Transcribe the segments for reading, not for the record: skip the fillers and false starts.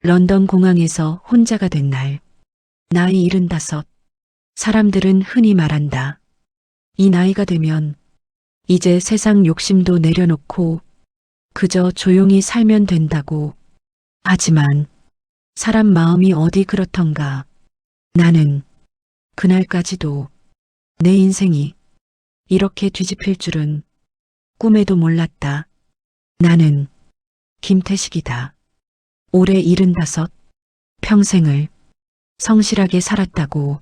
런던 공항에서 혼자가 된 날. 나이 75. 사람들은 흔히 말한다. 이 나이가 되면 이제 세상 욕심도 내려놓고 그저 조용히 살면 된다고. 하지만 사람 마음이 어디 그렇던가. 나는 그날까지도 내 인생이 이렇게 뒤집힐 줄은 꿈에도 몰랐다. 나는 김태식이다. 올해 75. 평생을 성실하게 살았다고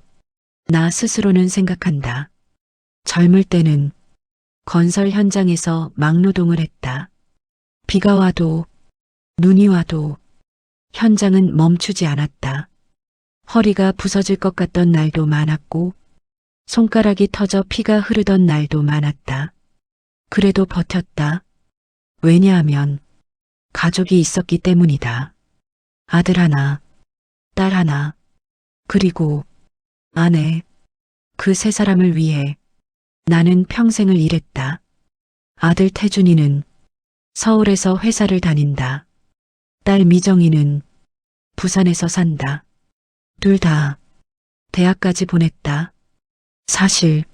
나 스스로는 생각한다. 젊을 때는 건설 현장에서 막노동을 했다. 비가 와도 눈이 와도 현장은 멈추지 않았다. 허리가 부서질 것 같던 날도 많았고 손가락이 터져 피가 흐르던 날도 많았다. 그래도 버텼다. 왜냐하면 가족이 있었기 때문이다. 아들 하나, 딸 하나, 그리고 아내, 그 세 사람을 위해 나는 평생을 일했다. 아들 태준이는 서울에서 회사를 다닌다. 딸 미정이는 부산에서 산다. 둘 다 대학까지 보냈다. 사실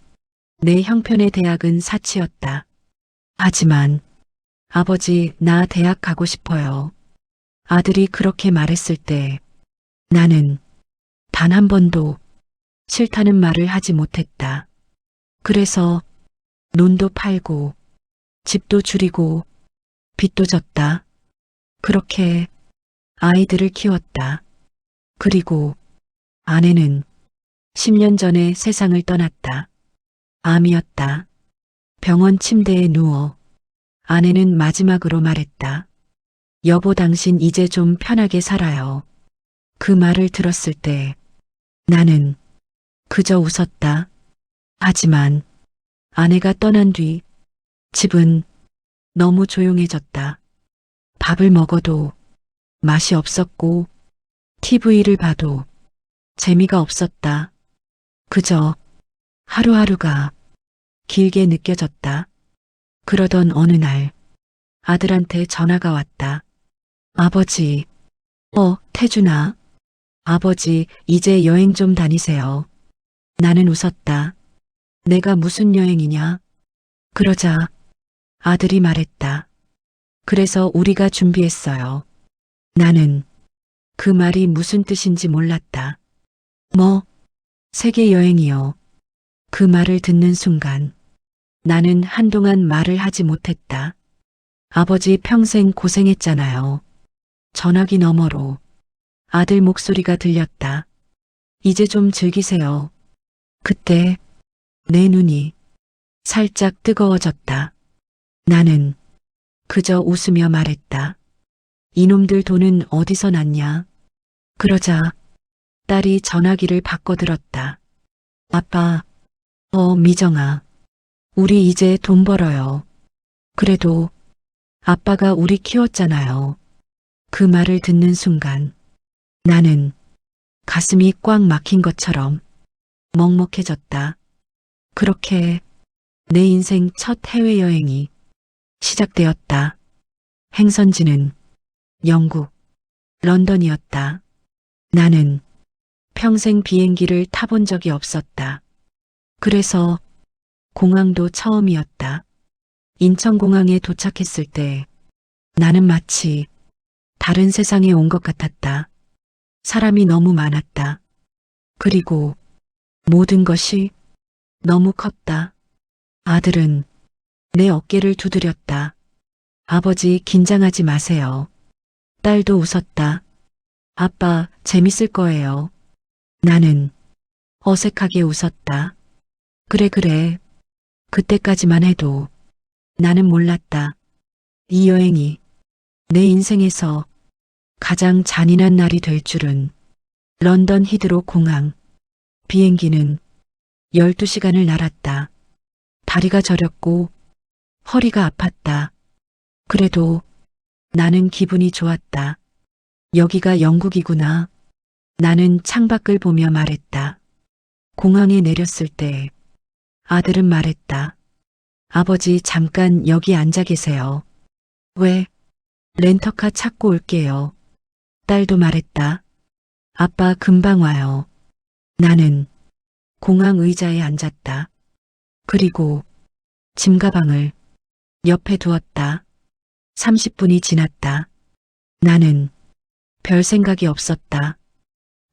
내 형편의 대학은 사치였다. 하지만 아버지 나 대학 가고 싶어요. 아들이 그렇게 말했을 때 나는 단 한 번도 싫다는 말을 하지 못했다. 그래서 논도 팔고 집도 줄이고 빚도 졌다. 그렇게 아이들을 키웠다. 그리고 아내는 10년 전에 세상을 떠났다. 암이었다. 병원 침대에 누워 아내는 마지막으로 말했다. 여보 당신 이제 좀 편하게 살아요. 그 말을 들었을 때 나는 그저 웃었다. 하지만 아내가 떠난 뒤 집은 너무 조용해졌다. 밥을 먹어도 맛이 없었고 TV를 봐도 재미가 없었다. 그저 하루하루가 길게 느껴졌다. 그러던 어느 날 아들한테 전화가 왔다. 아버지, 태준아. 아버지, 이제 여행 좀 다니세요. 나는 웃었다. 내가 무슨 여행이냐? 그러자 아들이 말했다. 그래서 우리가 준비했어요. 나는 그 말이 무슨 뜻인지 몰랐다. 뭐? 세계 여행이요. 그 말을 듣는 순간 나는 한동안 말을 하지 못했다. 아버지 평생 고생했잖아요. 전화기 너머로 아들 목소리가 들렸다. 이제 좀 즐기세요. 그때 내 눈이 살짝 뜨거워졌다. 나는 그저 웃으며 말했다. 이놈들 돈은 어디서 났냐? 그러자 딸이 전화기를 바꿔들었다. 아빠, 미정아. 우리 이제 돈 벌어요. 그래도 아빠가 우리 키웠잖아요. 그 말을 듣는 순간 나는 가슴이 꽉 막힌 것처럼 먹먹해졌다. 그렇게 내 인생 첫 해외여행이 시작되었다. 행선지는 영국, 런던이었다. 나는 평생 비행기를 타본 적이 없었다. 그래서 공항도 처음이었다. 인천공항에 도착했을 때 나는 마치 다른 세상에 온 것 같았다. 사람이 너무 많았다. 그리고 모든 것이 너무 컸다. 아들은 내 어깨를 두드렸다. 아버지 긴장하지 마세요. 딸도 웃었다. 아빠 재밌을 거예요. 나는 어색하게 웃었다. 그래. 그때까지만 해도 나는 몰랐다. 이 여행이 내 인생에서 가장 잔인한 날이 될 줄은. 런던 히드로 공항. 비행기는 12시간을 날았다. 다리가 저렸고 허리가 아팠다. 그래도 나는 기분이 좋았다. 여기가 영국이구나. 나는 창밖을 보며 말했다. 공항에 내렸을 때 아들은 말했다. 아버지 잠깐 여기 앉아 계세요. 왜? 렌터카 찾고 올게요. 딸도 말했다. 아빠 금방 와요. 나는 공항 의자에 앉았다. 그리고 짐가방을 옆에 두었다. 30분이 지났다. 나는 별 생각이 없었다.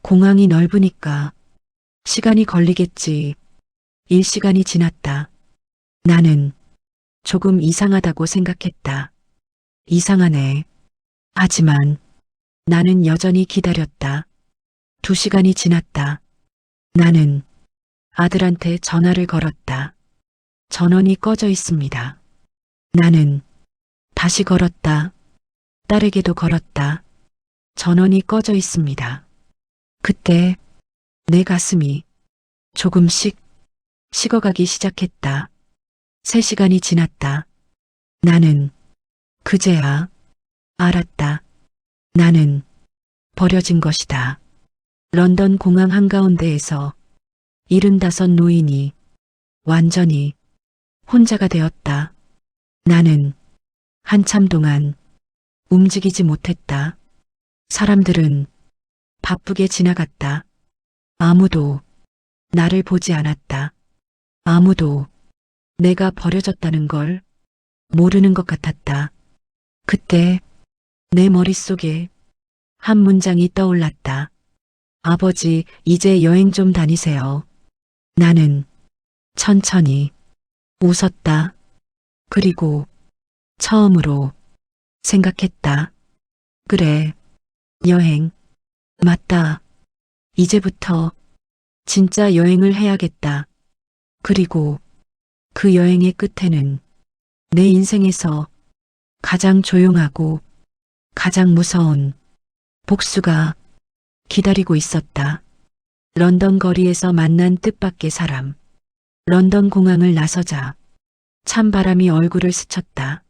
공항이 넓으니까 시간이 걸리겠지. 1시간이 지났다. 나는 조금 이상하다고 생각했다. 이상하네. 하지만 나는 여전히 기다렸다. 2시간이 지났다. 나는 아들한테 전화를 걸었다. 전원이 꺼져 있습니다. 나는 다시 걸었다. 딸에게도 걸었다. 전원이 꺼져 있습니다. 그때 내 가슴이 조금씩 식어가기 시작했다. 3시간이 지났다. 나는 그제야 알았다. 나는 버려진 것이다. 런던 공항 한가운데에서 75 노인이 완전히 혼자가 되었다. 나는 한참 동안 움직이지 못했다. 사람들은 바쁘게 지나갔다. 아무도 나를 보지 않았다. 아무도 내가 버려졌다는 걸 모르는 것 같았다. 그때 내 머릿속에 한 문장이 떠올랐다. 아버지, 이제 여행 좀 다니세요. 나는 천천히 웃었다. 그리고 처음으로 생각했다. 그래, 여행. 맞다. 이제부터 진짜 여행을 해야겠다. 그리고 그 여행의 끝에는 내 인생에서 가장 조용하고 가장 무서운 복수가 기다리고 있었다. 런던 거리에서 만난 뜻밖의 사람. 런던 공항을 나서자 찬바람이 얼굴을 스쳤다.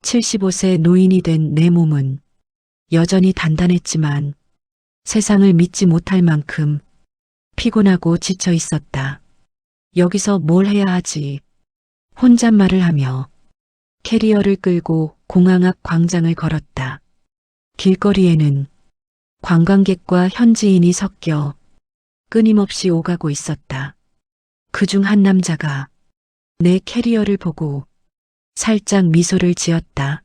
75세 노인이 된 내 몸은 여전히 단단했지만 세상을 믿지 못할 만큼 피곤하고 지쳐 있었다. 여기서 뭘 해야 하지? 혼잣말을 하며 캐리어를 끌고 공항 앞 광장을 걸었다. 길거리에는 관광객과 현지인이 섞여 끊임없이 오가고 있었다. 그중 한 남자가 내 캐리어를 보고 살짝 미소를 지었다.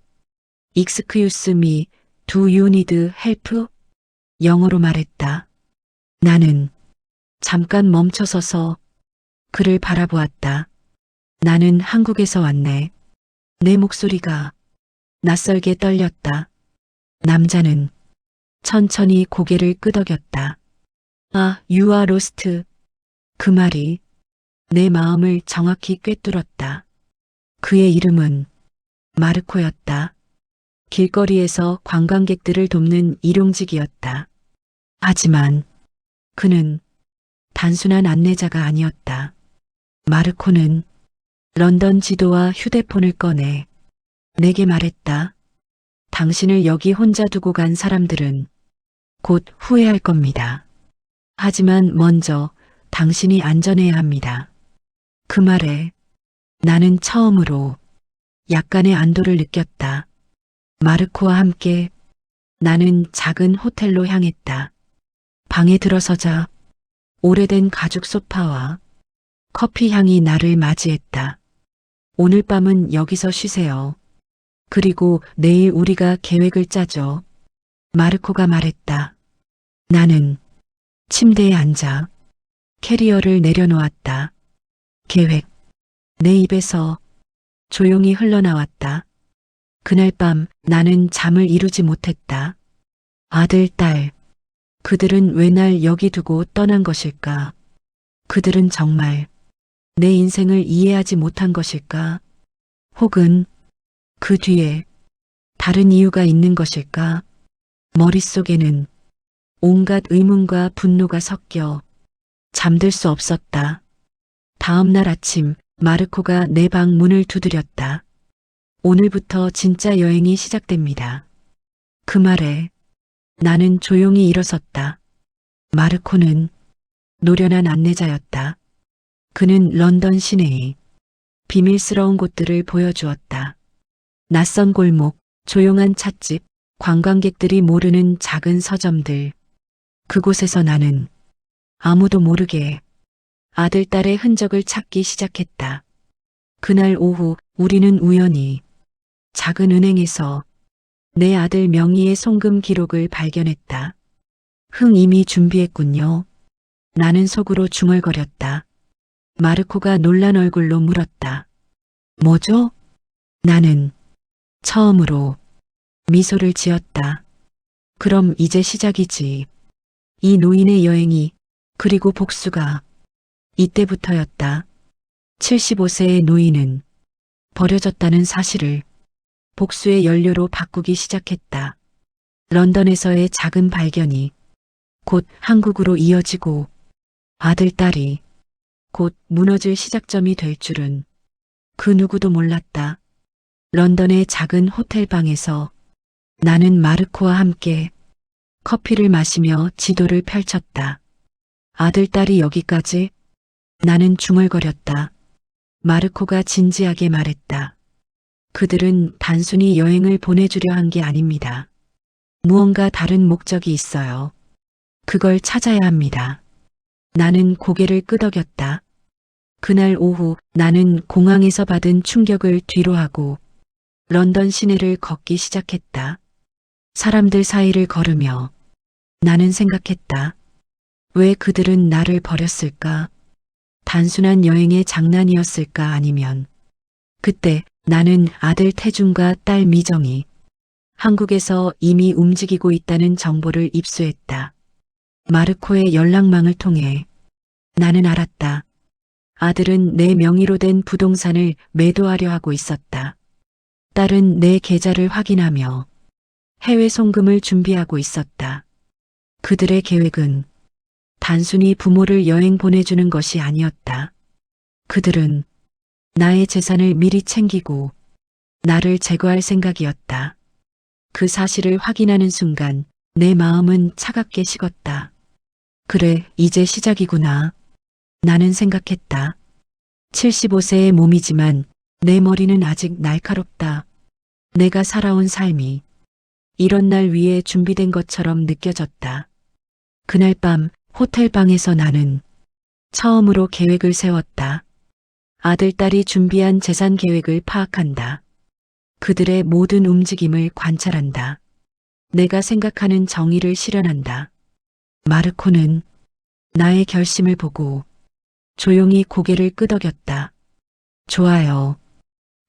Excuse me, do you need help? 영어로 말했다. 나는 잠깐 멈춰서서 그를 바라보았다. 나는 한국에서 왔네. 내 목소리가 낯설게 떨렸다. 남자는 천천히 고개를 끄덕였다. 아, you are lost. 그 말이 내 마음을 정확히 꿰뚫었다. 그의 이름은 마르코였다. 길거리에서 관광객들을 돕는 일용직이었다. 하지만 그는 단순한 안내자가 아니었다. 마르코는 런던 지도와 휴대폰을 꺼내 내게 말했다. 당신을 여기 혼자 두고 간 사람들은 곧 후회할 겁니다. 하지만 먼저 당신이 안전해야 합니다. 그 말에 나는 처음으로 약간의 안도를 느꼈다. 마르코와 함께 나는 작은 호텔로 향했다. 방에 들어서자 오래된 가죽 소파와 커피 향이 나를 맞이했다. 오늘 밤은 여기서 쉬세요. 그리고 내일 우리가 계획을 짜죠. 마르코가 말했다. 나는 침대에 앉아 캐리어를 내려놓았다. 계획. 내 입에서 조용히 흘러나왔다. 그날 밤 나는 잠을 이루지 못했다. 아들, 딸. 그들은 왜 날 여기 두고 떠난 것일까? 그들은 정말 내 인생을 이해하지 못한 것일까? 혹은 그 뒤에 다른 이유가 있는 것일까? 머릿속에는 온갖 의문과 분노가 섞여 잠들 수 없었다. 다음 날 아침 마르코가 내 방 문을 두드렸다. 오늘부터 진짜 여행이 시작됩니다. 그 말에 나는 조용히 일어섰다. 마르코는 노련한 안내자였다. 그는 런던 시내의 비밀스러운 곳들을 보여주었다. 낯선 골목, 조용한 찻집, 관광객들이 모르는 작은 서점들. 그곳에서 나는 아무도 모르게 아들, 딸의 흔적을 찾기 시작했다. 그날 오후 우리는 우연히 작은 은행에서 내 아들 명의의 송금 기록을 발견했다. 이미 준비했군요. 나는 속으로 중얼거렸다. 마르코가 놀란 얼굴로 물었다. 뭐죠? 나는 처음으로 미소를 지었다. 그럼 이제 시작이지. 이 노인의 여행이, 그리고 복수가 이때부터였다. 75세의 노인은 버려졌다는 사실을 복수의 연료로 바꾸기 시작했다. 런던에서의 작은 발견이 곧 한국으로 이어지고 아들, 딸이 곧 무너질 시작점이 될 줄은 그 누구도 몰랐다. 런던의 작은 호텔방에서 나는 마르코와 함께 커피를 마시며 지도를 펼쳤다. 아들, 딸이 여기까지? 나는 중얼거렸다. 마르코가 진지하게 말했다. 그들은 단순히 여행을 보내주려 한 게 아닙니다. 무언가 다른 목적이 있어요. 그걸 찾아야 합니다. 나는 고개를 끄덕였다. 그날 오후 나는 공항에서 받은 충격을 뒤로하고 런던 시내를 걷기 시작했다. 사람들 사이를 걸으며 나는 생각했다. 왜 그들은 나를 버렸을까? 단순한 여행의 장난이었을까? 아니면 그때 나는 아들 태준과 딸 미정이 한국에서 이미 움직이고 있다는 정보를 입수했다. 마르코의 연락망을 통해 나는 알았다. 아들은 내 명의로 된 부동산을 매도하려 하고 있었다. 딸은 내 계좌를 확인하며 해외 송금을 준비하고 있었다. 그들의 계획은 단순히 부모를 여행 보내주는 것이 아니었다. 그들은 나의 재산을 미리 챙기고 나를 제거할 생각이었다. 그 사실을 확인하는 순간 내 마음은 차갑게 식었다. 그래, 이제 시작이구나. 나는 생각했다. 75세의 몸이지만 내 머리는 아직 날카롭다. 내가 살아온 삶이 이런 날 위해 준비된 것처럼 느껴졌다. 그날 밤 호텔방에서 나는 처음으로 계획을 세웠다. 아들, 딸이 준비한 재산 계획을 파악한다. 그들의 모든 움직임을 관찰한다. 내가 생각하는 정의를 실현한다. 마르코는 나의 결심을 보고 조용히 고개를 끄덕였다. 좋아요.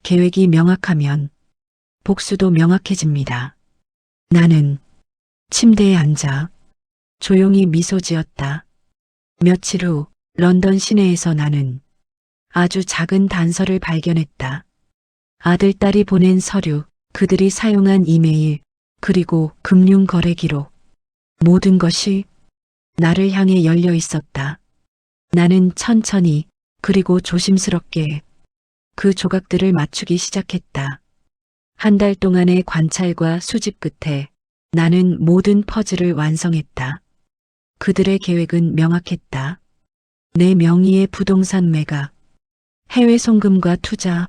계획이 명확하면 복수도 명확해집니다. 나는 침대에 앉아 조용히 미소 지었다. 며칠 후 런던 시내에서 나는 아주 작은 단서를 발견했다. 아들, 딸이 보낸 서류, 그들이 사용한 이메일, 그리고 금융 거래 기록. 모든 것이 나를 향해 열려 있었다. 나는 천천히 그리고 조심스럽게 그 조각들을 맞추기 시작했다. 한 달 동안의 관찰과 수집 끝에 나는 모든 퍼즐을 완성했다. 그들의 계획은 명확했다. 내 명의의 부동산 매각, 해외 송금과 투자,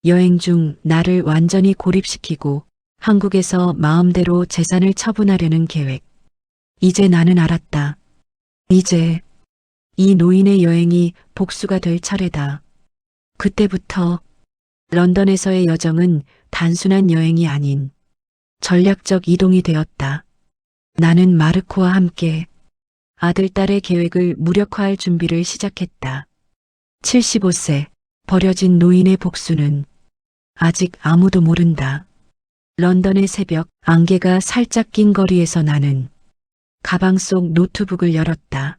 여행 중 나를 완전히 고립시키고 한국에서 마음대로 재산을 처분하려는 계획. 이제 나는 알았다. 이제 이 노인의 여행이 복수가 될 차례다. 그때부터 런던에서의 여정은 단순한 여행이 아닌 전략적 이동이 되었다. 나는 마르코와 함께 아들, 딸의 계획을 무력화할 준비를 시작했다. 75세, 버려진 노인의 복수는 아직 아무도 모른다. 런던의 새벽, 안개가 살짝 낀 거리에서 나는 가방 속 노트북을 열었다.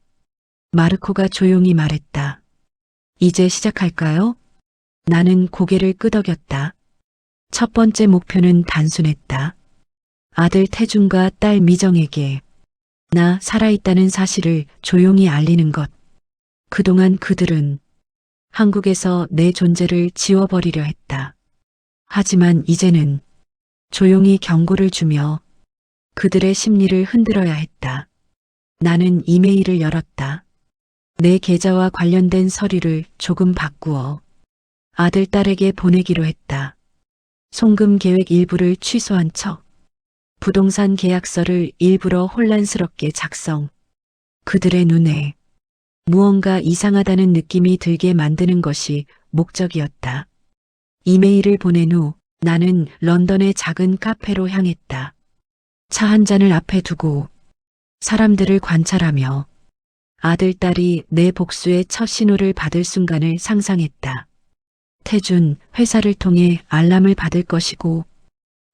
마르코가 조용히 말했다. 이제 시작할까요? 나는 고개를 끄덕였다. 첫 번째 목표는 단순했다. 아들 태준과 딸 미정에게 나 살아있다는 사실을 조용히 알리는 것. 그동안 그들은 한국에서 내 존재를 지워버리려 했다. 하지만 이제는 조용히 경고를 주며 그들의 심리를 흔들어야 했다. 나는 이메일을 열었다. 내 계좌와 관련된 서류를 조금 바꾸어 아들, 딸에게 보내기로 했다. 송금 계획 일부를 취소한 척. 부동산 계약서를 일부러 혼란스럽게 작성. 그들의 눈에 무언가 이상하다는 느낌이 들게 만드는 것이 목적이었다. 이메일을 보낸 후 나는 런던의 작은 카페로 향했다. 차 한 잔을 앞에 두고 사람들을 관찰하며 아들, 딸이 내 복수의 첫 신호를 받을 순간을 상상했다. 태준, 회사를 통해 알람을 받을 것이고,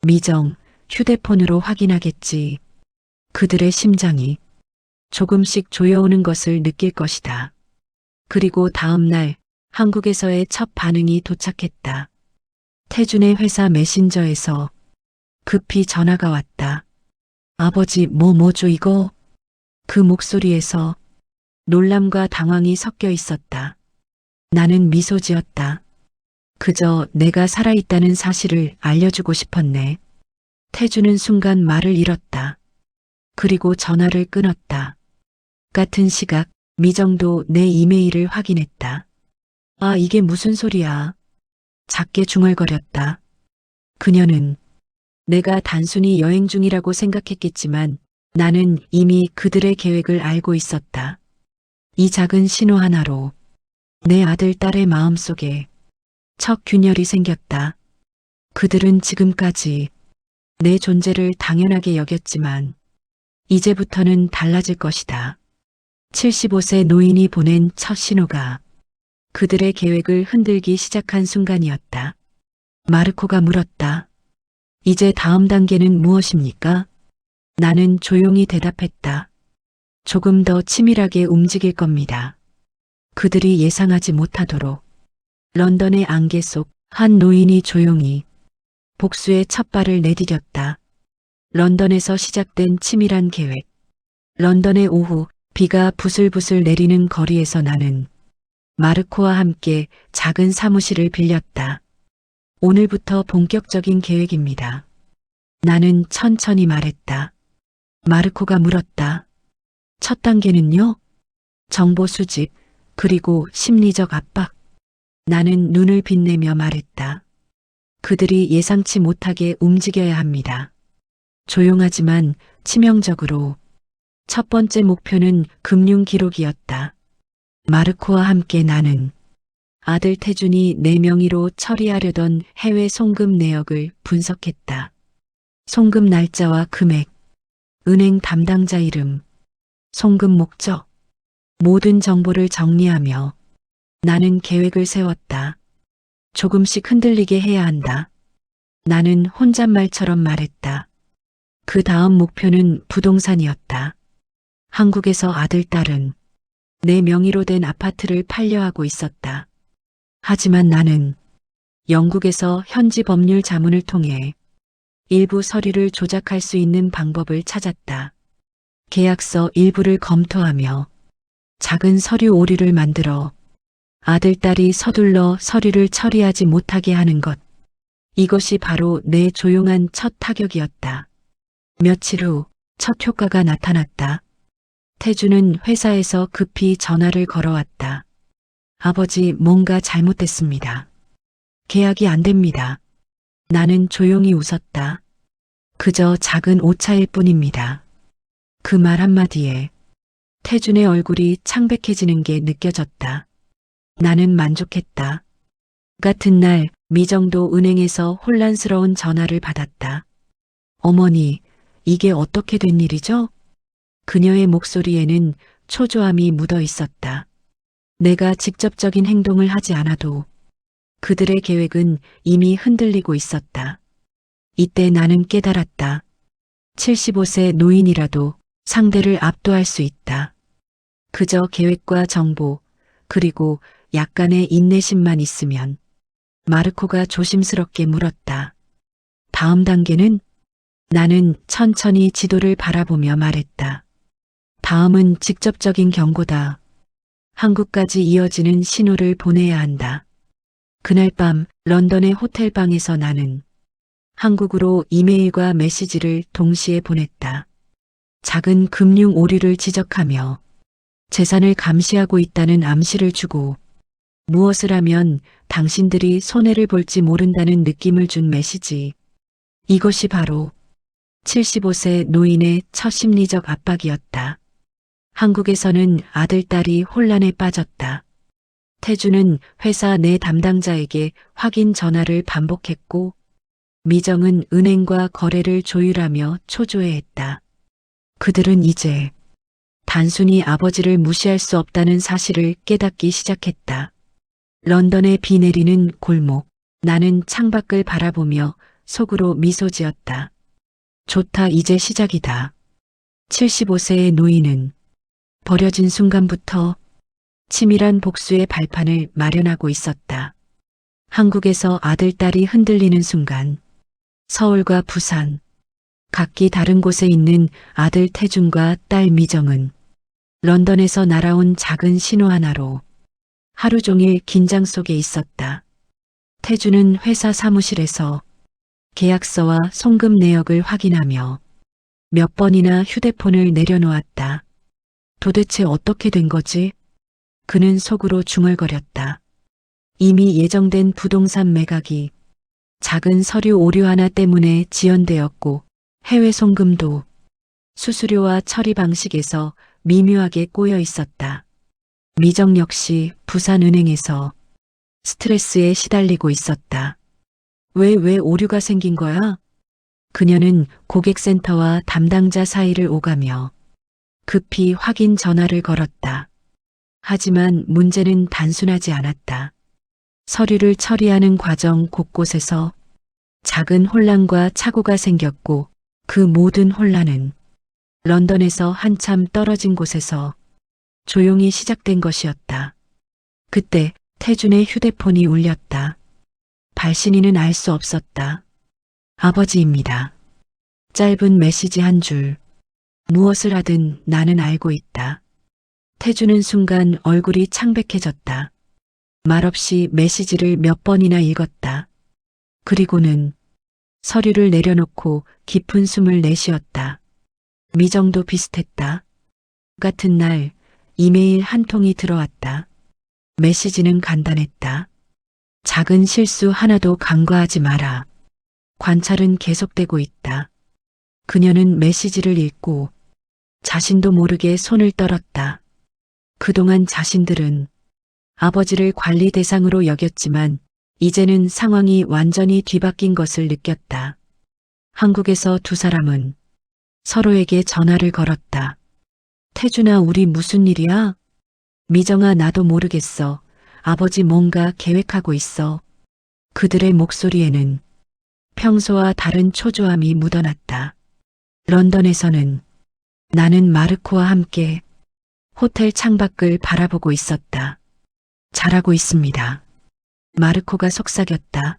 미정, 휴대폰으로 확인하겠지. 그들의 심장이 조금씩 조여오는 것을 느낄 것이다. 그리고 다음 날 한국에서의 첫 반응이 도착했다. 태준의 회사 메신저에서 급히 전화가 왔다. 아버지, 뭐죠 이거? 그 목소리에서 놀람과 당황이 섞여 있었다. 나는 미소 지었다. 그저 내가 살아있다는 사실을 알려주고 싶었네. 태주는 순간 말을 잃었다. 그리고 전화를 끊었다. 같은 시각 미정도 내 이메일을 확인했다. 아, 이게 무슨 소리야. 작게 중얼거렸다. 그녀는 내가 단순히 여행 중이라고 생각했겠지만 나는 이미 그들의 계획을 알고 있었다. 이 작은 신호 하나로 내 아들, 딸의 마음속에 첫 균열이 생겼다. 그들은 지금까지 내 존재를 당연하게 여겼지만 이제부터는 달라질 것이다. 75세 노인이 보낸 첫 신호가 그들의 계획을 흔들기 시작한 순간이었다. 마르코가 물었다. 이제 다음 단계는 무엇입니까? 나는 조용히 대답했다. 조금 더 치밀하게 움직일 겁니다. 그들이 예상하지 못하도록 런던의 안개 속 한 노인이 조용히 복수의 첫 발을 내디뎠다. 런던에서 시작된 치밀한 계획. 런던의 오후 비가 부슬부슬 내리는 거리에서 나는 마르코와 함께 작은 사무실을 빌렸다. 오늘부터 본격적인 계획입니다. 나는 천천히 말했다. 마르코가 물었다. 첫 단계는요? 정보 수집, 그리고 심리적 압박. 나는 눈을 빛내며 말했다. 그들이 예상치 못하게 움직여야 합니다. 조용하지만 치명적으로. 첫 번째 목표는 금융 기록이었다. 마르코와 함께 나는 아들 태준이 내 명의로 처리하려던 해외 송금 내역을 분석했다. 송금 날짜와 금액, 은행 담당자 이름, 송금 목적, 모든 정보를 정리하며 나는 계획을 세웠다. 조금씩 흔들리게 해야 한다. 나는 혼잣말처럼 말했다. 그 다음 목표는 부동산이었다. 한국에서 아들, 딸은 내 명의로 된 아파트를 판려하고 있었다. 하지만 나는 영국에서 현지 법률 자문을 통해 일부 서류를 조작할 수 있는 방법을 찾았다. 계약서 일부를 검토하며 작은 서류 오류를 만들어 아들, 딸이 서둘러 서류를 처리하지 못하게 하는 것. 이것이 바로 내 조용한 첫 타격이었다. 며칠 후 첫 효과가 나타났다. 태주는 회사에서 급히 전화를 걸어왔다. 아버지, 뭔가 잘못됐습니다. 계약이 안 됩니다. 나는 조용히 웃었다. 그저 작은 오차일 뿐입니다. 그 말 한마디에 태준의 얼굴이 창백해지는 게 느껴졌다. 나는 만족했다. 같은 날 미정도 은행에서 혼란스러운 전화를 받았다. 어머니, 이게 어떻게 된 일이죠? 그녀의 목소리에는 초조함이 묻어 있었다. 내가 직접적인 행동을 하지 않아도 그들의 계획은 이미 흔들리고 있었다. 이때 나는 깨달았다. 75세 노인이라도 상대를 압도할 수 있다. 그저 계획과 정보, 그리고 약간의 인내심만 있으면. 마르코가 조심스럽게 물었다. 다음 단계는? 나는 천천히 지도를 바라보며 말했다. 다음은 직접적인 경고다. 한국까지 이어지는 신호를 보내야 한다. 그날 밤 런던의 호텔방에서 나는 한국으로 이메일과 메시지를 동시에 보냈다. 작은 금융 오류를 지적하며 재산을 감시하고 있다는 암시를 주고 무엇을 하면 당신들이 손해를 볼지 모른다는 느낌을 준 메시지. 이것이 바로 75세 노인의 첫 심리적 압박이었다. 한국에서는 아들, 딸이 혼란에 빠졌다. 태주는 회사 내 담당자에게 확인 전화를 반복했고, 미정은 은행과 거래를 조율하며 초조해했다. 그들은 이제 단순히 아버지를 무시할 수 없다는 사실을 깨닫기 시작했다. 런던의 비 내리는 골목. 나는 창밖을 바라보며 속으로 미소 지었다. 좋다, 이제 시작이다. 75세의 노인은 버려진 순간부터 치밀한 복수의 발판을 마련하고 있었다. 한국에서 아들, 딸이 흔들리는 순간 서울과 부산, 각기 다른 곳에 있는 아들 태준과 딸 미정은 런던에서 날아온 작은 신호 하나로 하루 종일 긴장 속에 있었다. 태준은 회사 사무실에서 계약서와 송금 내역을 확인하며 몇 번이나 휴대폰을 내려놓았다. 도대체 어떻게 된 거지? 그는 속으로 중얼거렸다. 이미 예정된 부동산 매각이 작은 서류 오류 하나 때문에 지연되었고, 해외 송금도 수수료와 처리 방식에서 미묘하게 꼬여 있었다. 미정 역시 부산은행에서 스트레스에 시달리고 있었다. 왜 오류가 생긴 거야? 그녀는 고객센터와 담당자 사이를 오가며 급히 확인 전화를 걸었다. 하지만 문제는 단순하지 않았다. 서류를 처리하는 과정 곳곳에서 작은 혼란과 착오가 생겼고, 그 모든 혼란은 런던에서 한참 떨어진 곳에서 조용히 시작된 것이었다. 그때 태준의 휴대폰이 울렸다. 발신인은 알 수 없었다. 아버지입니다. 짧은 메시지 한 줄. 무엇을 하든 나는 알고 있다. 태준은 순간 얼굴이 창백해졌다. 말없이 메시지를 몇 번이나 읽었다. 그리고는 서류를 내려놓고 깊은 숨을 내쉬었다. 미정도 비슷했다. 같은 날 이메일 한 통이 들어왔다. 메시지는 간단했다. 작은 실수 하나도 간과하지 마라. 관찰은 계속되고 있다. 그녀는 메시지를 읽고 자신도 모르게 손을 떨었다. 그동안 자신들은 아버지를 관리 대상으로 여겼지만 이제는 상황이 완전히 뒤바뀐 것을 느꼈다. 한국에서 두 사람은 서로에게 전화를 걸었다. 태준아, 우리 무슨 일이야? 미정아, 나도 모르겠어. 아버지 뭔가 계획하고 있어. 그들의 목소리에는 평소와 다른 초조함이 묻어났다. 런던에서는 나는 마르코와 함께 호텔 창밖을 바라보고 있었다. 잘하고 있습니다. 마르코가 속삭였다.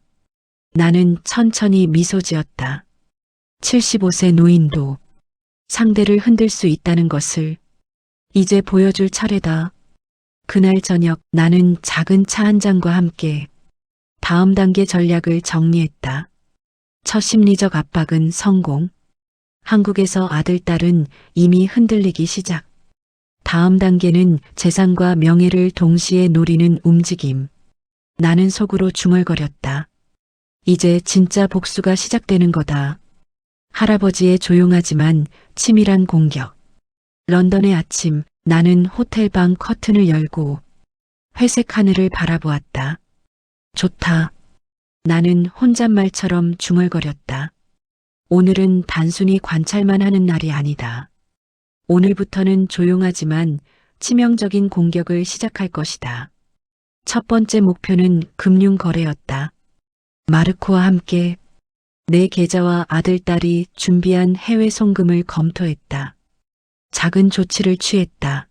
나는 천천히 미소 지었다. 75세 노인도 상대를 흔들 수 있다는 것을 이제 보여줄 차례다. 그날 저녁 나는 작은 차 한 잔과 함께 다음 단계 전략을 정리했다. 첫 심리적 압박은 성공. 한국에서 아들, 딸은 이미 흔들리기 시작. 다음 단계는 재산과 명예를 동시에 노리는 움직임. 나는 속으로 중얼거렸다. 이제 진짜 복수가 시작되는 거다. 할아버지의 조용하지만 치밀한 공격. 런던의 아침, 나는 호텔방 커튼을 열고 회색 하늘을 바라보았다. 좋다. 나는 혼잣말처럼 중얼거렸다. 오늘은 단순히 관찰만 하는 날이 아니다. 오늘부터는 조용하지만 치명적인 공격을 시작할 것이다. 첫 번째 목표는 금융 거래였다. 마르코와 함께 내 계좌와 아들, 딸이 준비한 해외 송금을 검토했다. 작은 조치를 취했다.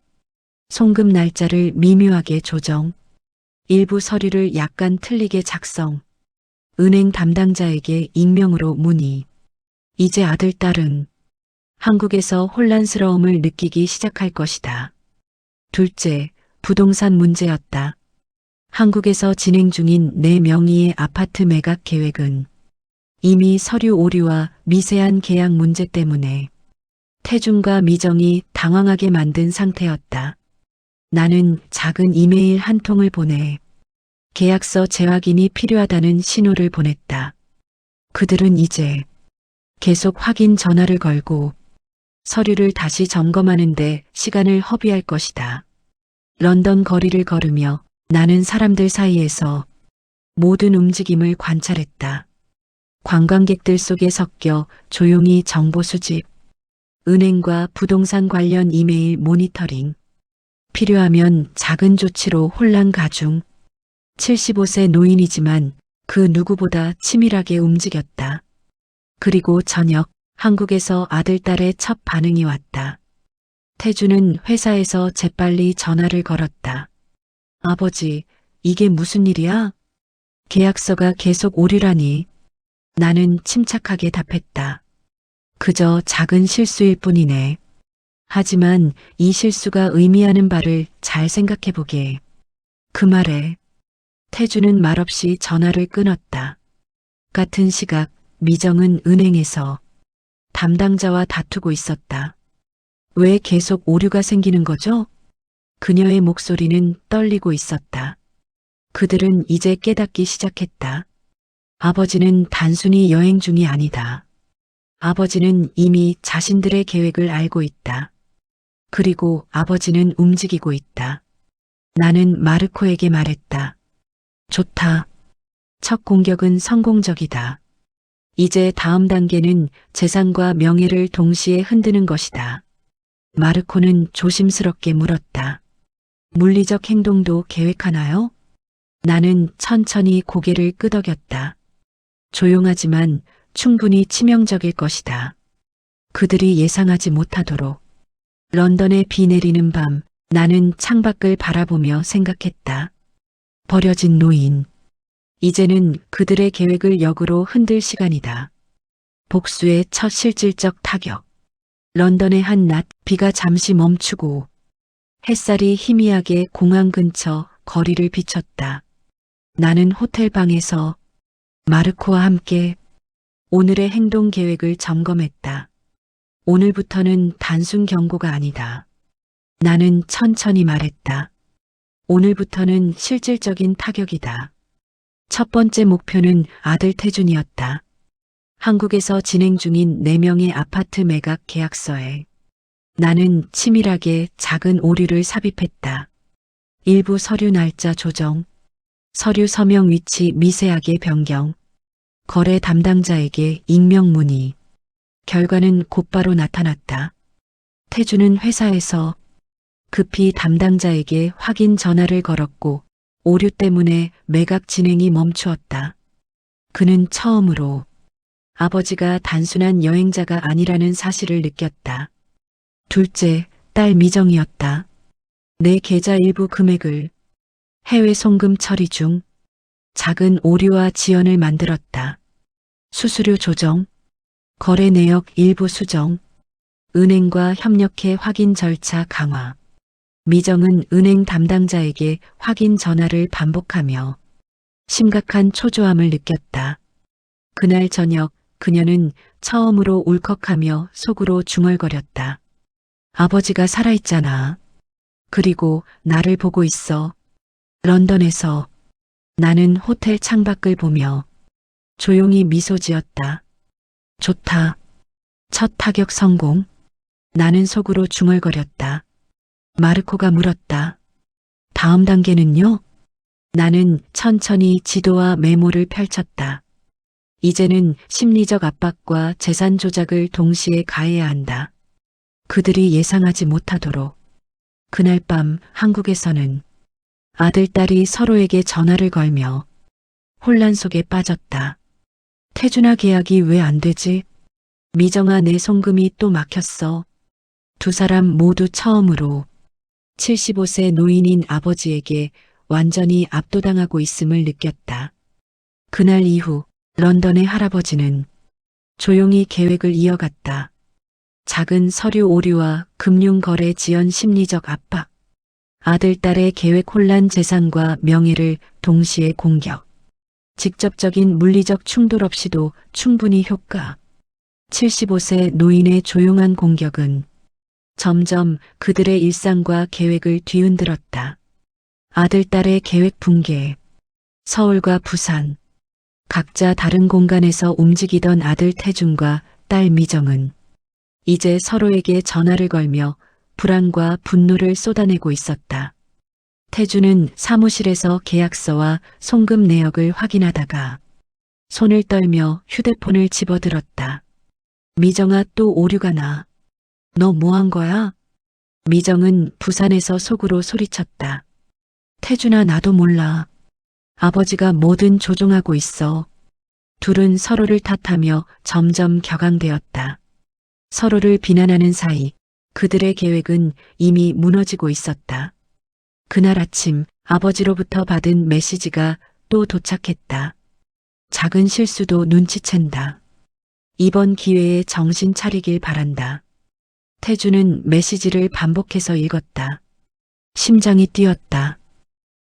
송금 날짜를 미묘하게 조정. 일부 서류를 약간 틀리게 작성. 은행 담당자에게 익명으로 문의. 이제 아들, 딸은 한국에서 혼란스러움을 느끼기 시작할 것이다. 둘째, 부동산 문제였다. 한국에서 진행 중인 내 명의의 아파트 매각 계획은 이미 서류 오류와 미세한 계약 문제 때문에 태준과 미정이 당황하게 만든 상태였다. 나는 작은 이메일 한 통을 보내 계약서 재확인이 필요하다는 신호를 보냈다. 그들은 이제 계속 확인 전화를 걸고 서류를 다시 점검하는데 시간을 허비할 것이다. 런던 거리를 걸으며 나는 사람들 사이에서 모든 움직임을 관찰했다. 관광객들 속에 섞여 조용히 정보 수집, 은행과 부동산 관련 이메일 모니터링, 필요하면 작은 조치로 혼란 가중. 75세 노인이지만 그 누구보다 치밀하게 움직였다. 그리고 저녁 한국에서 아들딸의 첫 반응이 왔다. 태주는 회사에서 재빨리 전화를 걸었다. 아버지, 이게 무슨 일이야? 계약서가 계속 오류라니. 나는 침착하게 답했다. 그저 작은 실수일 뿐이네. 하지만 이 실수가 의미하는 바를 잘 생각해 보게. 그 말에 태주는 말없이 전화를 끊었다. 같은 시각 미정은 은행에서 담당자와 다투고 있었다. 왜 계속 오류가 생기는 거죠? 그녀의 목소리는 떨리고 있었다. 그들은 이제 깨닫기 시작했다. 아버지는 단순히 여행 중이 아니다. 아버지는 이미 자신들의 계획을 알고 있다. 그리고 아버지는 움직이고 있다. 나는 마르코에게 말했다. 좋다. 첫 공격은 성공적이다. 이제 다음 단계는 재산과 명예를 동시에 흔드는 것이다. 마르코는 조심스럽게 물었다. 물리적 행동도 계획하나요? 나는 천천히 고개를 끄덕였다. 조용하지만 충분히 치명적일 것이다. 그들이 예상하지 못하도록. 런던에 비 내리는 밤 나는 창밖을 바라보며 생각했다. 버려진 노인. 이제는 그들의 계획을 역으로 흔들 시간이다. 복수의 첫 실질적 타격. 런던의 한낮 비가 잠시 멈추고 햇살이 희미하게 공항 근처 거리를 비췄다. 나는 호텔 방에서 마르코와 함께 오늘의 행동 계획을 점검했다. 오늘부터는 단순 경고가 아니다. 나는 천천히 말했다. 오늘부터는 실질적인 타격이다. 첫 번째 목표는 아들 태준이었다. 한국에서 진행 중인 4명의 아파트 매각 계약서에 나는 치밀하게 작은 오류를 삽입했다. 일부 서류 날짜 조정, 서류 서명 위치 미세하게 변경, 거래 담당자에게 익명 문의. 결과는 곧바로 나타났다. 태주는 회사에서 급히 담당자에게 확인 전화를 걸었고 오류 때문에 매각 진행이 멈추었다. 그는 처음으로 아버지가 단순한 여행자가 아니라는 사실을 느꼈다. 둘째, 딸 미정이었다. 내 계좌 일부 금액을 해외 송금 처리 중 작은 오류와 지연을 만들었다. 수수료 조정, 거래 내역 일부 수정, 은행과 협력해 확인 절차 강화. 미정은 은행 담당자에게 확인 전화를 반복하며 심각한 초조함을 느꼈다. 그날 저녁 그녀는 처음으로 울컥하며 속으로 중얼거렸다. 아버지가 살아있잖아. 그리고 나를 보고 있어. 런던에서. 나는 호텔 창밖을 보며 조용히 미소 지었다. 좋다. 첫 타격 성공. 나는 속으로 중얼거렸다. 마르코가 물었다. 다음 단계는요? 나는 천천히 지도와 메모를 펼쳤다. 이제는 심리적 압박과 재산 조작을 동시에 가해야 한다. 그들이 예상하지 못하도록. 그날 밤 한국에서는 아들, 딸이 서로에게 전화를 걸며 혼란 속에 빠졌다. 태준아 계약이 왜 안 되지? 미정아 내 송금이 또 막혔어. 두 사람 모두 처음으로 75세 노인인 아버지에게 완전히 압도당하고 있음을 느꼈다. 그날 이후 런던의 할아버지는 조용히 계획을 이어갔다. 작은 서류 오류와 금융거래 지연 심리적 압박, 아들, 딸의 계획 혼란 재산과 명예를 동시에 공격. 직접적인 물리적 충돌 없이도 충분히 효과. 75세 노인의 조용한 공격은 점점 그들의 일상과 계획을 뒤흔들었다. 아들, 딸의 계획 붕괴. 서울과 부산. 각자 다른 공간에서 움직이던 아들 태준과 딸 미정은 이제 서로에게 전화를 걸며 불안과 분노를 쏟아내고 있었다. 태주는 사무실에서 계약서와 송금 내역을 확인하다가 손을 떨며 휴대폰을 집어들었다. 미정아, 또 오류가 나. 너 뭐 한 거야? 미정은 부산에서 속으로 소리쳤다. 태준아, 나도 몰라. 아버지가 뭐든 조종하고 있어. 둘은 서로를 탓하며 점점 격앙되었다. 서로를 비난하는 사이 그들의 계획은 이미 무너지고 있었다. 그날 아침 아버지로부터 받은 메시지가 또 도착했다. 작은 실수도 눈치챈다. 이번 기회에 정신 차리길 바란다. 태주는 메시지를 반복해서 읽었다. 심장이 뛰었다.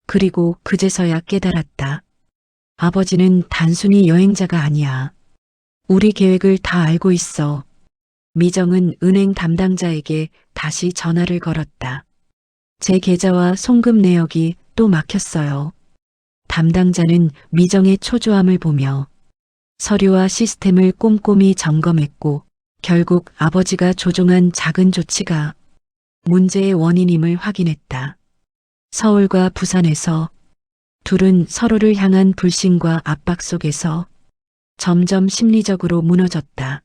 그리고 그제서야 깨달았다. 아버지는 단순히 여행자가 아니야. 우리 계획을 다 알고 있어. 미정은 은행 담당자에게 다시 전화를 걸었다. 제 계좌와 송금 내역이 또 막혔어요. 담당자는 미정의 초조함을 보며 서류와 시스템을 꼼꼼히 점검했고 결국 아버지가 조종한 작은 조치가 문제의 원인임을 확인했다. 서울과 부산에서 둘은 서로를 향한 불신과 압박 속에서 점점 심리적으로 무너졌다.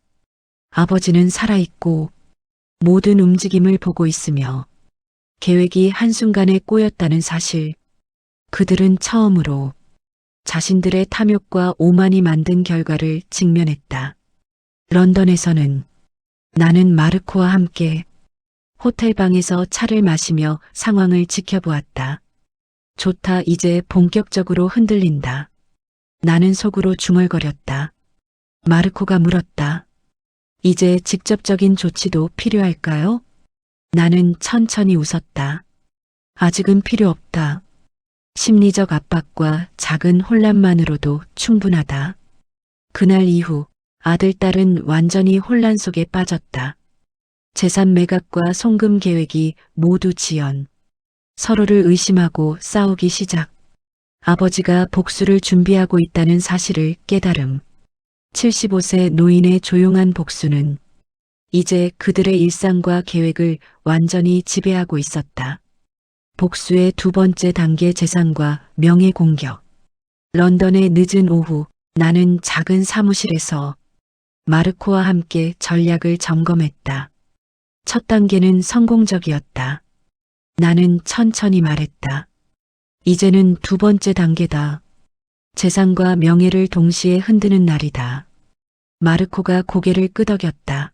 아버지는 살아있고 모든 움직임을 보고 있으며 계획이 한순간에 꼬였다는 사실, 그들은 처음으로 자신들의 탐욕과 오만이 만든 결과를 직면했다. 런던에서는 나는 마르코와 함께 호텔방에서 차를 마시며 상황을 지켜보았다. 좋다, 이제 본격적으로 흔들린다. 나는 속으로 중얼거렸다. 마르코가 물었다. 이제 직접적인 조치도 필요할까요? 나는 천천히 웃었다. 아직은 필요 없다. 심리적 압박과 작은 혼란만으로도 충분하다. 그날 이후 아들, 딸은 완전히 혼란 속에 빠졌다. 재산 매각과 송금 계획이 모두 지연. 서로를 의심하고 싸우기 시작. 아버지가 복수를 준비하고 있다는 사실을 깨달음. 75세 노인의 조용한 복수는 이제 그들의 일상과 계획을 완전히 지배하고 있었다. 복수의 두 번째 단계, 재산과 명예 공격. 런던의 늦은 오후, 나는 작은 사무실에서 마르코와 함께 전략을 점검했다. 첫 단계는 성공적이었다. 나는 천천히 말했다. 이제는 두 번째 단계다. 재산과 명예를 동시에 흔드는 날이다. 마르코가 고개를 끄덕였다.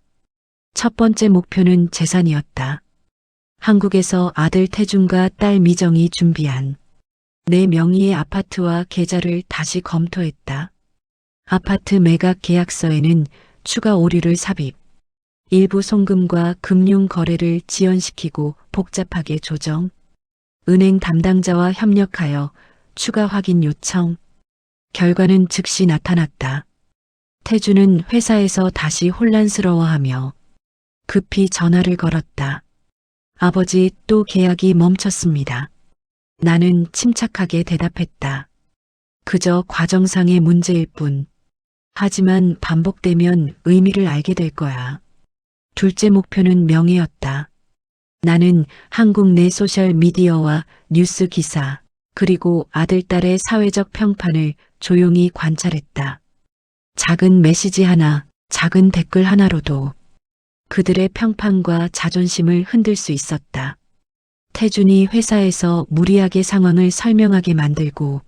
첫 번째 목표는 재산이었다. 한국에서 아들 태준과 딸 미정이 준비한 내 명의의 아파트와 계좌를 다시 검토했다. 아파트 매각 계약서에는 추가 오류를 삽입, 일부 송금과 금융 거래를 지연시키고 복잡하게 조정, 은행 담당자와 협력하여 추가 확인 요청. 결과는 즉시 나타났다. 태주는 회사에서 다시 혼란스러워하며 급히 전화를 걸었다. 아버지, 또 계약이 멈췄습니다. 나는 침착하게 대답했다. 그저 과정상의 문제일 뿐. 하지만 반복되면 의미를 알게 될 거야. 둘째 목표는 명예였다. 나는 한국 내 소셜 미디어와 뉴스 기사, 그리고 아들, 딸의 사회적 평판을 조용히 관찰했다. 작은 메시지 하나, 작은 댓글 하나로도 그들의 평판과 자존심을 흔들 수 있었다. 태준이 회사에서 무리하게 상황을 설명하게 만들고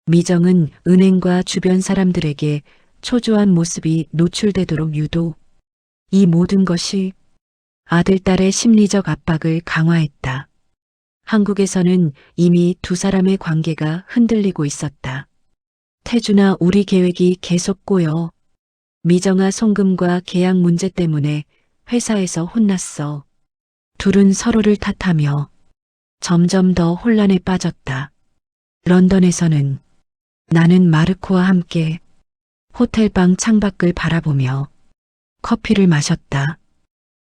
미정은 은행과 주변 사람들에게 초조한 모습이 노출되도록 유도. 이 모든 것이 아들, 딸의 심리적 압박을 강화했다. 한국에서는 이미 두 사람의 관계가 흔들리고 있었다. 태준아, 우리 계획이 계속 꼬여. 미정아, 송금과 계약 문제 때문에 회사에서 혼났어. 둘은 서로를 탓하며 점점 더 혼란에 빠졌다. 런던에서는 나는 마르코와 함께 호텔방 창밖을 바라보며 커피를 마셨다.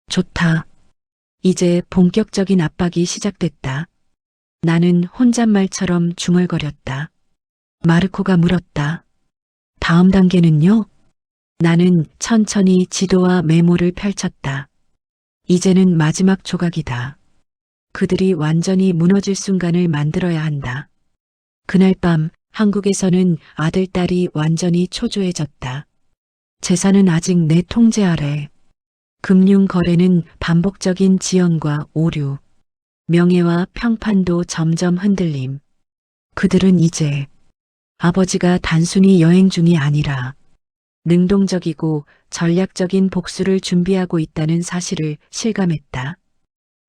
좋다. 이제 본격적인 압박이 시작됐다. 나는 혼잣말처럼 중얼거렸다. 마르코가 물었다. 다음 단계는요? 나는 천천히 지도와 메모를 펼쳤다. 이제는 마지막 조각이다. 그들이 완전히 무너질 순간을 만들어야 한다. 그날 밤 한국에서는 아들, 딸이 완전히 초조해졌다. 재산은 아직 내 통제 아래. 금융 거래는 반복적인 지연과 오류. 명예와 평판도 점점 흔들림. 그들은 이제 아버지가 단순히 여행 중이 아니라 능동적이고 전략적인 복수를 준비하고 있다는 사실을 실감했다.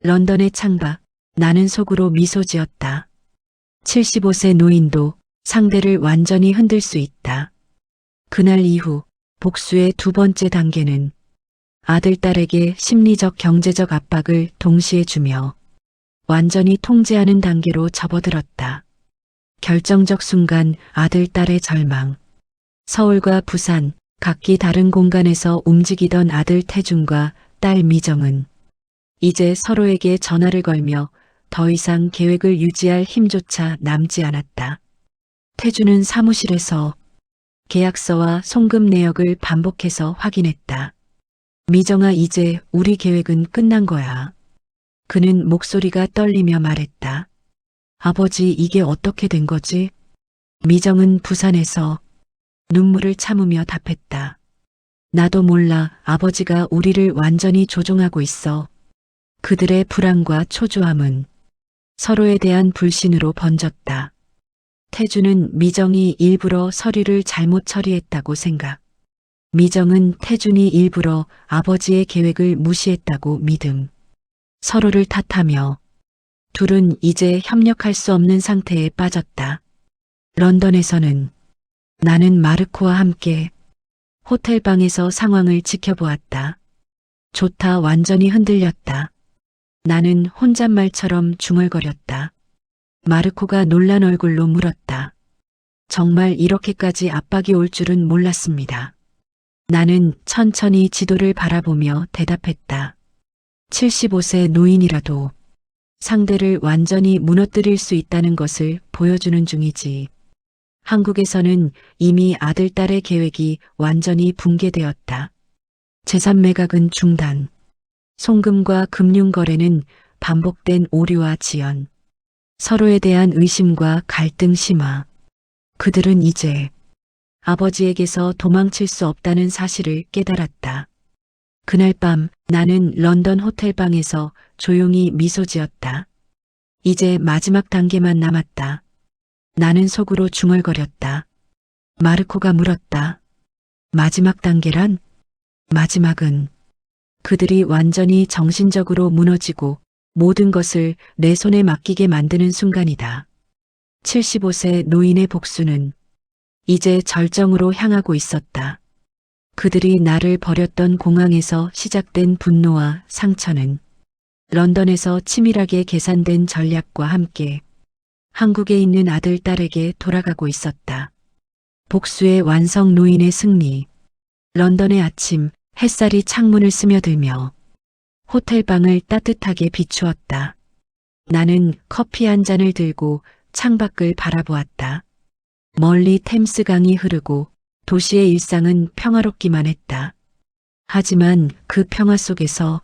런던의 창밖, 나는 속으로 미소 지었다. 75세 노인도 상대를 완전히 흔들 수 있다. 그날 이후 복수의 두 번째 단계는 아들, 딸에게 심리적 경제적 압박을 동시에 주며 완전히 통제하는 단계로 접어들었다. 결정적 순간 아들, 딸의 절망. 서울과 부산, 각기 다른 공간에서 움직이던 아들 태준과 딸 미정은 이제 서로에게 전화를 걸며 더 이상 계획을 유지할 힘조차 남지 않았다. 태준은 사무실에서 계약서와 송금 내역을 반복해서 확인했다. 미정아, 이제 우리 계획은 끝난 거야. 그는 목소리가 떨리며 말했다. 아버지, 이게 어떻게 된 거지? 미정은 부산에서 눈물을 참으며 답했다. 나도 몰라. 아버지가 우리를 완전히 조종하고 있어. 그들의 불안과 초조함은 서로에 대한 불신으로 번졌다. 태준은 미정이 일부러 서류를 잘못 처리했다고 생각. 미정은 태준이 일부러 아버지의 계획을 무시했다고 믿음. 서로를 탓하며 둘은 이제 협력할 수 없는 상태에 빠졌다. 런던에서는 나는 마르코와 함께 호텔방에서 상황을 지켜보았다. 좋다, 완전히 흔들렸다. 나는 혼잣말처럼 중얼거렸다. 마르코가 놀란 얼굴로 물었다. 정말 이렇게까지 압박이 올 줄은 몰랐습니다. 나는 천천히 지도를 바라보며 대답했다. 75세 노인이라도 상대를 완전히 무너뜨릴 수 있다는 것을 보여주는 중이지. 한국에서는 이미 아들, 딸의 계획이 완전히 붕괴되었다. 재산 매각은 중단. 송금과 금융 거래는 반복된 오류와 지연. 서로에 대한 의심과 갈등 심화. 그들은 이제 아버지에게서 도망칠 수 없다는 사실을 깨달았다. 그날 밤 나는 런던 호텔방에서 조용히 미소 지었다. 이제 마지막 단계만 남았다. 나는 속으로 중얼거렸다. 마르코가 물었다. 마지막 단계란? 마지막은 그들이 완전히 정신적으로 무너지고 모든 것을 내 손에 맡기게 만드는 순간이다. 75세 노인의 복수는 이제 절정으로 향하고 있었다. 그들이 나를 버렸던 공항에서 시작된 분노와 상처는 런던에서 치밀하게 계산된 전략과 함께 한국에 있는 아들, 딸에게 돌아가고 있었다. 복수의 완성, 노인의 승리. 런던의 아침, 햇살이 창문을 스며들며 호텔방을 따뜻하게 비추었다. 나는 커피 한 잔을 들고 창밖을 바라보았다. 멀리 템스강이 흐르고 도시의 일상은 평화롭기만 했다. 하지만 그 평화 속에서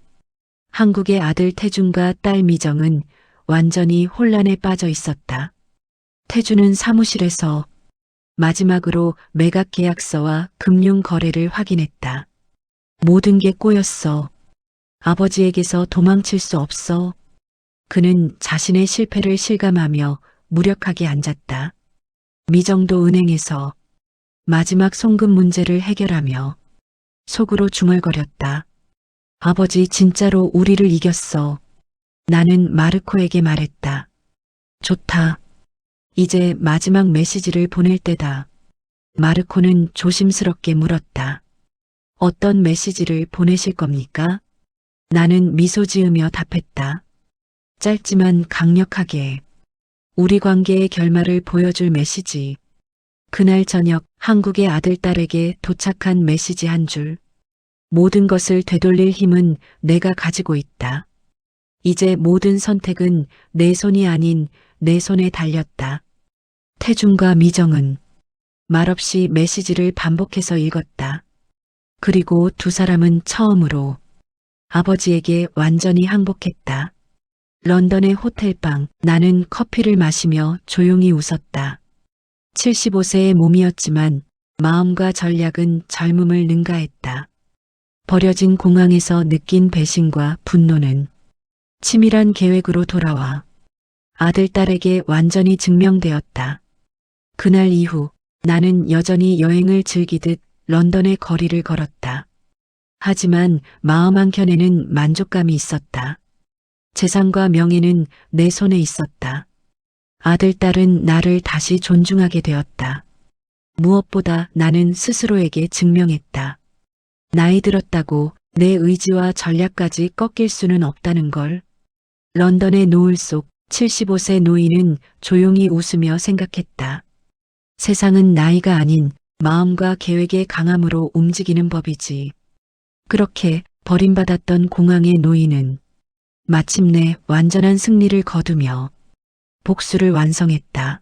한국의 아들 태준과 딸 미정은 완전히 혼란에 빠져 있었다. 태준은 사무실에서 마지막으로 매각 계약서와 금융 거래를 확인했다. 모든 게 꼬였어. 아버지에게서 도망칠 수 없어. 그는 자신의 실패를 실감하며 무력하게 앉았다. 미정도 은행에서 마지막 송금 문제를 해결하며 속으로 중얼거렸다. 아버지, 진짜로 우리를 이겼어. 나는 마르코에게 말했다. 좋다. 이제 마지막 메시지를 보낼 때다. 마르코는 조심스럽게 물었다. 어떤 메시지를 보내실 겁니까? 나는 미소 지으며 답했다. 짧지만 강력하게. 우리 관계의 결말을 보여줄 메시지. 그날 저녁 한국의 아들, 딸에게 도착한 메시지 한 줄. 모든 것을 되돌릴 힘은 내가 가지고 있다. 이제 모든 선택은 내 손이 아닌 내 손에 달렸다. 태준과 미정은 말없이 메시지를 반복해서 읽었다. 그리고 두 사람은 처음으로 아버지에게 완전히 항복했다. 런던의 호텔방, 나는 커피를 마시며 조용히 웃었다. 75세의 몸이었지만 마음과 전략은 젊음을 능가했다. 버려진 공항에서 느낀 배신과 분노는 치밀한 계획으로 돌아와 아들, 딸에게 완전히 증명되었다. 그날 이후 나는 여전히 여행을 즐기듯 런던의 거리를 걸었다. 하지만 마음 한켠에는 만족감이 있었다. 재산과 명예는 내 손에 있었다. 아들, 딸은 나를 다시 존중하게 되었다. 무엇보다 나는 스스로에게 증명했다. 나이 들었다고 내 의지와 전략까지 꺾일 수는 없다는 걸. 런던의 노을 속 75세 노인은 조용히 웃으며 생각했다. 세상은 나이가 아닌 마음과 계획의 강함으로 움직이는 법이지. 그렇게 버림받았던 공항의 노인은 마침내 완전한 승리를 거두며 복수를 완성했다.